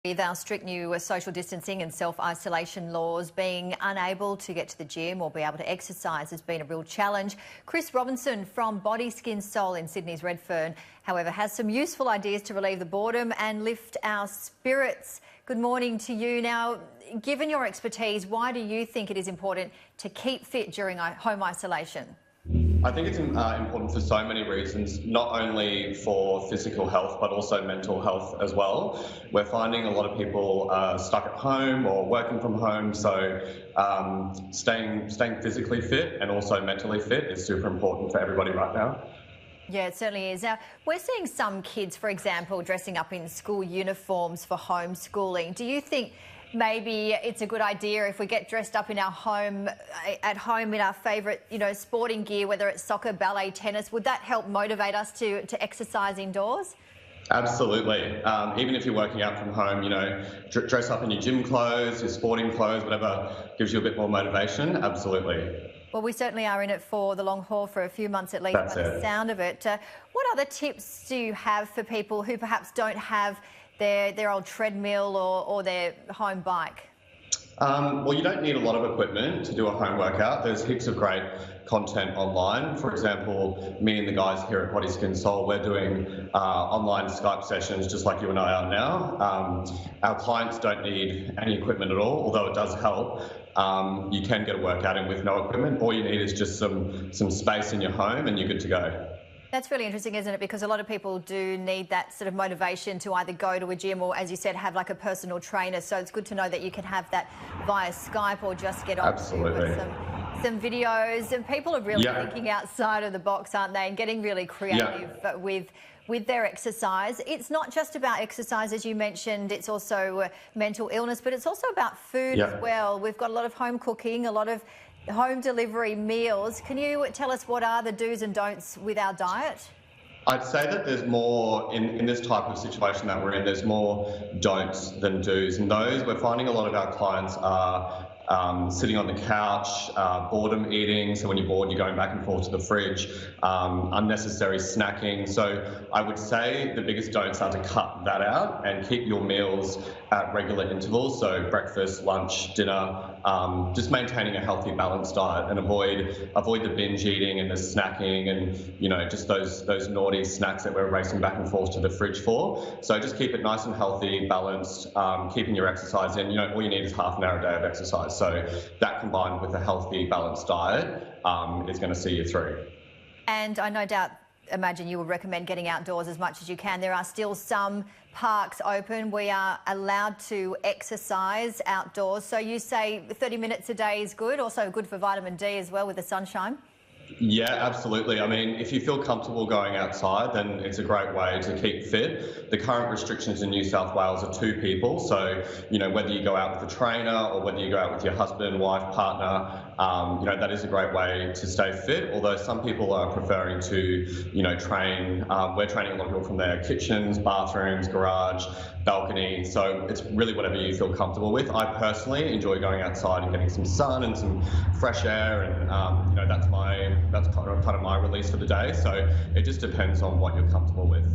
With our strict new social distancing and self-isolation laws, being unable to get to the gym or be able to exercise has been a real challenge. Chris Robinson from Body, Skin, Soul in Sydney's Redfern, however, has some useful ideas to relieve the boredom and lift our spirits. Good morning to you. Now, given your expertise, why do you think it is important to keep fit during home isolation? I think it's important for so many reasons, not only for physical health, but also mental health as well. We're finding a lot of people stuck at home or working from home, so staying physically fit and also mentally fit is super important for everybody right now. Yeah, it certainly is. Now, we're seeing some kids, for example, dressing up in school uniforms for homeschooling. Do you think maybe it's a good idea if we get dressed up in our home, at home in our favourite, sporting gear, whether it's soccer, ballet, tennis? Would that help motivate us to exercise indoors? Absolutely. Even if you're working out from home, dress up in your gym clothes, your sporting clothes, whatever gives you a bit more motivation. Absolutely. Well, we certainly are in it for the long haul for a few months at least, by the sound of it. What other tips do you have for people who perhaps don't have their old treadmill or their home bike? Well, you don't need a lot of equipment to do a home workout. There's heaps of great content online. For example, me and the guys here at Body, Skin, Soul, we're doing online Skype sessions just like you and I are now. Our clients don't need any equipment at all, although it does help. You can get a workout in with no equipment. All you need is just some space in your home and you're good to go. That's really interesting, isn't it? Because a lot of people do need that sort of motivation to either go to a gym or, as you said, have like a personal trainer. So it's good to know that you can have that via Skype or just get on some videos. And people are really thinking outside of the box, aren't they? And getting really creative with their exercise. It's not just about exercise, as you mentioned. It's also mental illness, but it's also about food as well. We've got a lot of home cooking, a lot of home delivery meals. Can you tell us what are the do's and don'ts with our diet? I'd say that there's more, in this type of situation that we're in, there's more don'ts than do's. And those, we're finding a lot of our clients are sitting on the couch, boredom eating. So when you're bored, you're going back and forth to the fridge, unnecessary snacking. So I would say the biggest don'ts are to cut that out and keep your meals at regular intervals. So breakfast, lunch, dinner, just maintaining a healthy, balanced diet and avoid the binge eating and the snacking and, just those naughty snacks that we're racing back and forth to the fridge for. So just keep it nice and healthy, balanced, keeping your exercise in. All you need is half an hour a day of exercise. So that combined with a healthy, balanced diet is going to see you through. And I no doubt imagine you would recommend getting outdoors as much as you can. There are still some parks open. We are allowed to exercise outdoors. So you say 30 minutes a day is good, also good for vitamin D as well with the sunshine? Yeah, absolutely. I mean, if you feel comfortable going outside, then it's a great way to keep fit. The current restrictions in New South Wales are 2 people. So, whether you go out with a trainer or whether you go out with your husband, wife, partner, that is a great way to stay fit. Although some people are preferring to, train. We're training a lot of people from their kitchens, bathrooms, garage, balcony. So it's really whatever you feel comfortable with. I personally enjoy going outside and getting some sun and some fresh air, and that's kind of my release for the day. So it just depends on what you're comfortable with.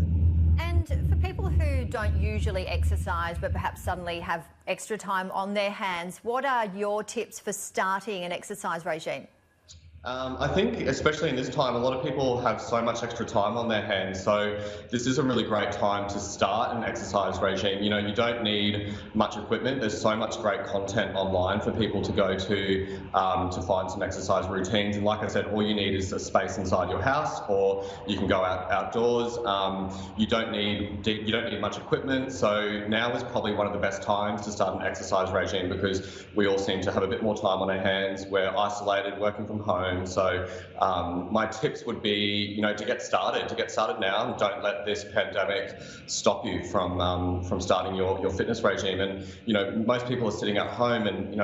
And for people who don't usually exercise but perhaps suddenly have extra time on their hands, what are your tips for starting an exercise regime? I think, especially in this time, a lot of people have so much extra time on their hands. So this is a really great time to start an exercise regime. You don't need much equipment. There's so much great content online for people to go to find some exercise routines. And like I said, all you need is a space inside your house, or you can go outdoors. You don't need much equipment. So now is probably one of the best times to start an exercise regime because we all seem to have a bit more time on our hands. We're isolated, working from home. So my tips would be, to get started now, and don't let this pandemic stop you from starting your fitness regime. And, most people are sitting at home and,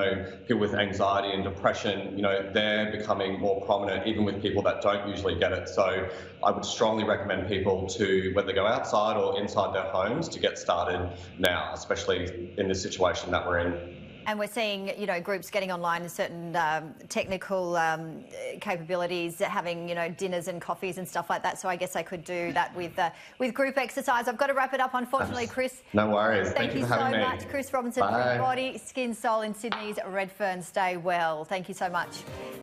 people with anxiety and depression, they're becoming more prominent, even with people that don't usually get it. So I would strongly recommend people to, whether they go outside or inside their homes, to get started now, especially in the situation that we're in. And we're seeing, you know, groups getting online and certain technical capabilities, having, you know, dinners and coffees and stuff like that. So I guess I could do that with group exercise. I've got to wrap it up, unfortunately, Chris. No worries. Thank you for having me. Thank you so much, Chris Robinson, from Body, Skin, Soul in Sydney's Redfern. Stay well. Thank you so much.